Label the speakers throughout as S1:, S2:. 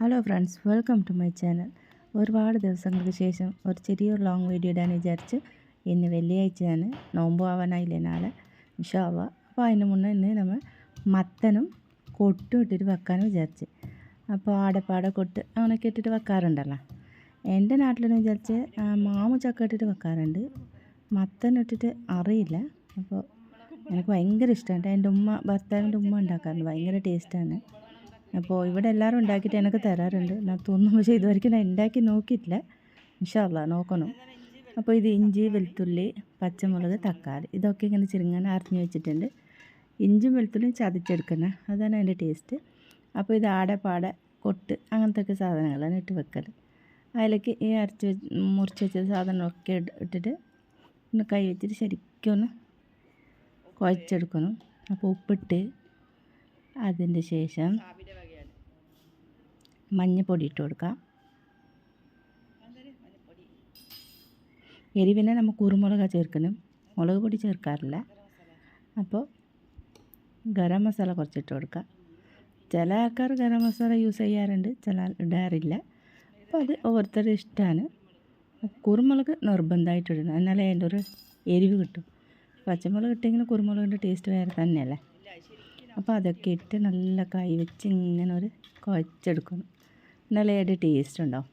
S1: Hello friends, welcome to my channel. ഒരുപാട് ദിവസങ്ങൾക്ക് ശേഷം ഒരു ചെറിയൊരു ലോങ് വീഡിയോ ഇടാൻ വിചാരിച്ച്. ഇന്ന് വെള്ളിയാഴ്ചയാണ്, നോമ്പ് ആവാനായില്ലേ നാളെ ഇൻഷാ അള്ളാ. അപ്പോൾ അതിന് മുന്നേ ഇന്ന് നമ്മൾ മത്തനും കൊട്ടും ഇട്ടിട്ട് വെക്കാമെന്ന് വിചാരിച്ച്. അപ്പോൾ ആടപ്പാട കൊട്ട് അങ്ങനെയൊക്കെ ഇട്ടിട്ട് വെക്കാറുണ്ടല്ലോ. എൻ്റെ നാട്ടിലെന്ന് വിചാരിച്ച് മാമു ചക്ക ഇട്ടിട്ട് വെക്കാറുണ്ട്. മത്തൻ ഇട്ടിട്ട് അറിയില്ല. അപ്പോൾ എനിക്ക് ഭയങ്കര ഇഷ്ടമാണ്. എൻ്റെ ഭർത്താവിൻ്റെ ഉമ്മ ഉണ്ടാക്കാറുണ്ട്, ഭയങ്കര ടേസ്റ്റാണ്. അപ്പോൾ ഇവിടെ എല്ലാവരും ഉണ്ടാക്കിയിട്ട് എനിക്ക് തരാറുണ്ട്. ഞാൻ തോന്നുന്നു, പക്ഷേ ഇതുവരെയ്ക്കും ഞാൻ ഉണ്ടാക്കി നോക്കിയിട്ടില്ല. ഇൻഷാ അള്ളാ നോക്കണം. അപ്പോൾ ഇത് ഇഞ്ചി, വെളുത്തുള്ളി, പച്ചമുളക്, തക്കാളി ഇതൊക്കെ ഇങ്ങനെ ചെറുങ്ങനെ അരിഞ്ഞ് വെച്ചിട്ടുണ്ട്. ഇഞ്ചിയും വെളുത്തുള്ളിയും ചതച്ചെടുക്കുന്നത്, അതാണ് അതിൻ്റെ ടേസ്റ്റ്. അപ്പോൾ ഇത് ആടപ്പാട കൊട്ട് അങ്ങനത്തെ സാധനങ്ങളാണ് ഇട്ട് വെക്കൽ. അതിലേക്ക് ഈ മുറിച്ച് വെച്ച സാധനമൊക്കെ ഇട്ടിട്ട് ഒന്ന് കൈ വെച്ചിട്ട് ശരിക്കും ഒന്ന് കുഴച്ചെടുക്കണം. അപ്പോൾ ഉപ്പിട്ട് അതിൻ്റെ ശേഷം മഞ്ഞൾപ്പൊടി ഇട്ട് കൊടുക്കാം. എരിവിനെ നമ്മൾ കുരുമുളക് ചേർക്കണം, മുളക് പൊടി ചേർക്കാറില്ല. അപ്പോൾ ഗരം മസാല കുറച്ചിട്ട് കൊടുക്കാം. ചില ആൾക്കാർ ഗരം മസാല യൂസ് ചെയ്യാറുണ്ട്, ചില ഇടാറില്ല. അപ്പോൾ അത് ഓരോരുത്തരുടെ ഇഷ്ടമാണ്. കുരുമുളക് നിർബന്ധമായിട്ട് ഇടണം, എന്നാലേ അതിൻ്റെ ഒരു എരിവ് കിട്ടും. പച്ചമുളക് ഇട്ടെങ്കിലും കുരുമുളകിൻ്റെ ടേസ്റ്റ് വേറെ തന്നെയല്ലേ. അപ്പോൾ അതൊക്കെ ഇട്ട് നല്ല കൈ വെച്ച് ഇങ്ങനെ ഒരു കുഴച്ചെടുക്കണം, എന്നാലേ അതിൻ്റെ ടേസ്റ്റ് ഉണ്ടാവും.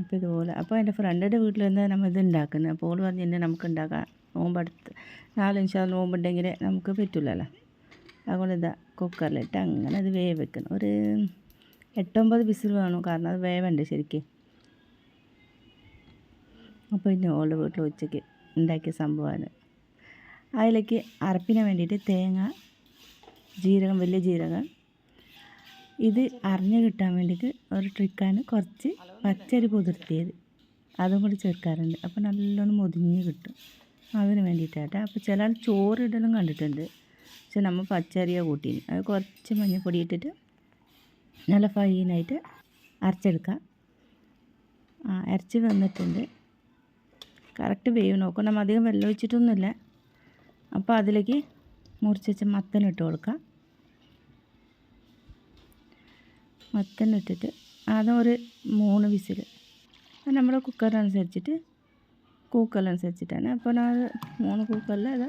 S1: അപ്പോൾ ഇതുപോലെ. അപ്പോൾ എൻ്റെ ഫ്രണ്ടിൻ്റെ വീട്ടിൽ നിന്ന് നമ്മൾ ഇത് ഉണ്ടാക്കുന്നത്. അപ്പോൾ ഓൾ പറഞ്ഞ് തന്നെ നമുക്ക് ഉണ്ടാക്കാം, നോമ്പടുത്ത് 4-5 നോമ്പുണ്ടെങ്കിൽ നമുക്ക് പറ്റില്ലല്ലോ. അതുകൊണ്ട് ഇതാ കുക്കറിലിട്ട് അങ്ങനെ അത് വെക്കണം. ഒരു 8-9 വിസിൽ വേണം, കാരണം അത് വേവണ്ടേ ശരിക്കും. അപ്പോൾ ഇനി ഓളുടെ വീട്ടിൽ ഉച്ചയ്ക്ക് ഉണ്ടാക്കിയ സംഭവമാണ്. അതിലേക്ക് അരപ്പിന് വേണ്ടിയിട്ട് തേങ്ങ, ജീരകം, വലിയ ജീരകം, ഇത് അരിഞ്ഞ് കിട്ടാൻ വേണ്ടിയിട്ട് ഒരു ട്രിക്കാണ് കുറച്ച് പച്ചരി കുതിർത്തിയത്, അതും കൂടി ചേർക്കാറുണ്ട്. അപ്പോൾ നല്ലോണം മുതിഞ്ഞ് കിട്ടും, അതിന് വേണ്ടിയിട്ടാട്ടെ. അപ്പോൾ ചില ആൾ ചോറിടലും കണ്ടിട്ടുണ്ട്, പക്ഷെ നമ്മൾ പച്ചരിയാണ് കൂട്ടീന്. അത് കുറച്ച് മഞ്ഞൾപ്പൊടി ഇട്ടിട്ട് നല്ല ഫൈനായിട്ട് അരച്ചെടുക്കാം. അരച്ച് വന്നിട്ടുണ്ട്. കറക്റ്റ് വേവ് നോക്കണം, നമ്മൾ അധികം വെള്ളം ഒഴിച്ചിട്ടൊന്നുമില്ല. അപ്പോൾ അതിലേക്ക് മുറിച്ച് വെച്ച മത്തനിട്ട് കൊടുക്കാം. മത്തനിട്ടിട്ട് അതൊരു 3 വിസിൽ, നമ്മുടെ കുക്കറിനനുസരിച്ചിട്ട് കൂക്കലനുസരിച്ചിട്ടാണ്. അപ്പോൾ ഞാൻ 3 കൂക്കലിൽ അത്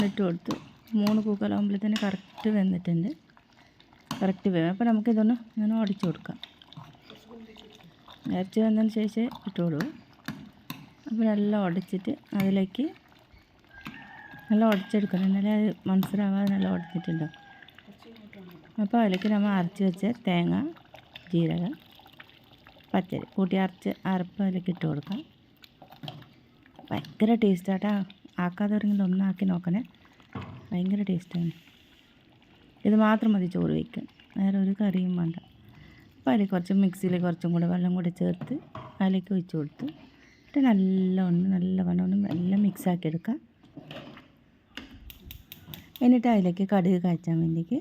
S1: ഇട്ട് കൊടുത്തു. 3 കൂക്കലാകുമ്പോഴത്തേന് കറക്റ്റ് വെന്തിട്ടുണ്ട്, കറക്റ്റ് വേവും. അപ്പോൾ നമുക്കിതൊന്ന് ഇങ്ങനെ ഉടച്ചു കൊടുക്കാം. ഇറച്ചി വന്നതിന് ശേഷം ഇട്ടോളൂ. അപ്പോൾ നല്ല ഉടച്ചിട്ട് അതിലേക്ക് നല്ല ഉടച്ചെടുക്കണം, എന്നാലേ അത് മനസ്സിലാവാതെ നല്ല ഉടച്ചിട്ടുണ്ടോ. അപ്പോൾ അതിലേക്ക് നമ്മൾ അരച്ച് വെച്ച തേങ്ങ, ജീരകം, പച്ചരി കൂട്ടി അരപ്പ് അതിലേക്ക് ഇട്ട് കൊടുക്കാം. ഭയങ്കര ടേസ്റ്റാട്ടാ. ആക്കാത്തവരെങ്കിലും ഒന്നാക്കി നോക്കണേ, ഭയങ്കര ടേസ്റ്റാണ്. ഇത് മാത്രം മതി ചോറ് വയ്ക്കാൻ, വേറെ ഒരു കറിയും വേണ്ട. അപ്പോൾ അതിൽ കുറച്ച് മിക്സിയിൽ കുറച്ചും കൂടെ വെള്ളം കൂടെ ചേർത്ത് അതിലേക്ക് ഒഴിച്ച് കൊടുത്ത് എന്നിട്ട് നല്ലവണ്ണം എല്ലാം മിക്സാക്കി എടുക്കാം. എന്നിട്ട് അതിലേക്ക് കടുക് കാച്ചാൻ വേണ്ടിയിട്ട്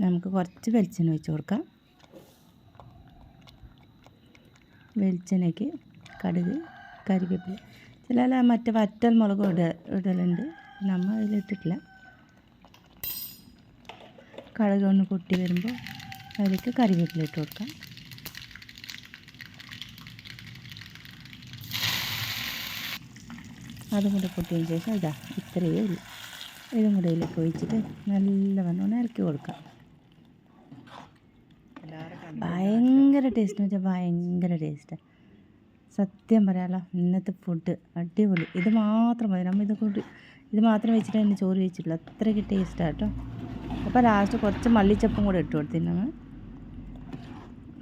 S1: നമുക്ക് കുറച്ച് വെളിച്ചെണ്ണ ഒഴിച്ച് കൊടുക്കാം. വെളിച്ചെണ്ണയ്ക്ക് കടുക്, കരിവേപ്പില, ചില മറ്റേ വറ്റൽ മുളക് ഇടലുണ്ട്, നമ്മൾ അതിലിട്ടിട്ടില്ല. കടുക് ഒന്ന് പൊട്ടി വരുമ്പോൾ അതിലേക്ക് കരിവേപ്പില ഇട്ട് കൊടുക്കാം. അതും കൂടെ പൊട്ടിയതിന് ശേഷം ഇതാ ഇത്രയേ ഉള്ളൂ. ഇതും കൂടെ ഇതിലേക്ക് ഒഴിച്ചിട്ട് നല്ലവണ്ണം ഇറക്കി കൊടുക്കാം. ഭയങ്കര ടേസ്റ്റ് എന്ന് വെച്ചാൽ ഭയങ്കര ടേസ്റ്റാണ്. സത്യം പറയാമല്ലോ, ഇന്നത്തെ ഫുഡ് അടിപൊളി. ഇത് മാത്രം മതി, നമ്മൾ ഇത് മാത്രം വെച്ചിട്ട് തന്നെ ചോറ് വെച്ചിട്ടില്ല, അത്രയ്ക്ക് ടേസ്റ്റാണ് കേട്ടോ. അപ്പോൾ ലാസ്റ്റ് കുറച്ച് മല്ലിച്ചപ്പും കൂടെ ഇട്ട് കൊടുത്തിരുന്നു.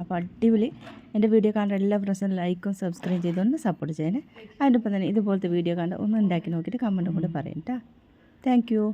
S1: അപ്പോൾ അടിപൊളി. എൻ്റെ വീഡിയോ കാണാൻ എല്ലാ ഫ്രണ്ട്സും ലൈക്കും സബ്സ്ക്രൈബ് ചെയ്തുകൊണ്ട് സപ്പോർട്ട് ചെയ്യണേ. അതിൻ്റെ ഒപ്പം തന്നെ ഇതുപോലത്തെ വീഡിയോ കണ്ട് ഒന്ന് ഉണ്ടാക്കി നോക്കിയിട്ട് കമൻറ്റും കൂടെ പറയും കേട്ടോ. Thank you.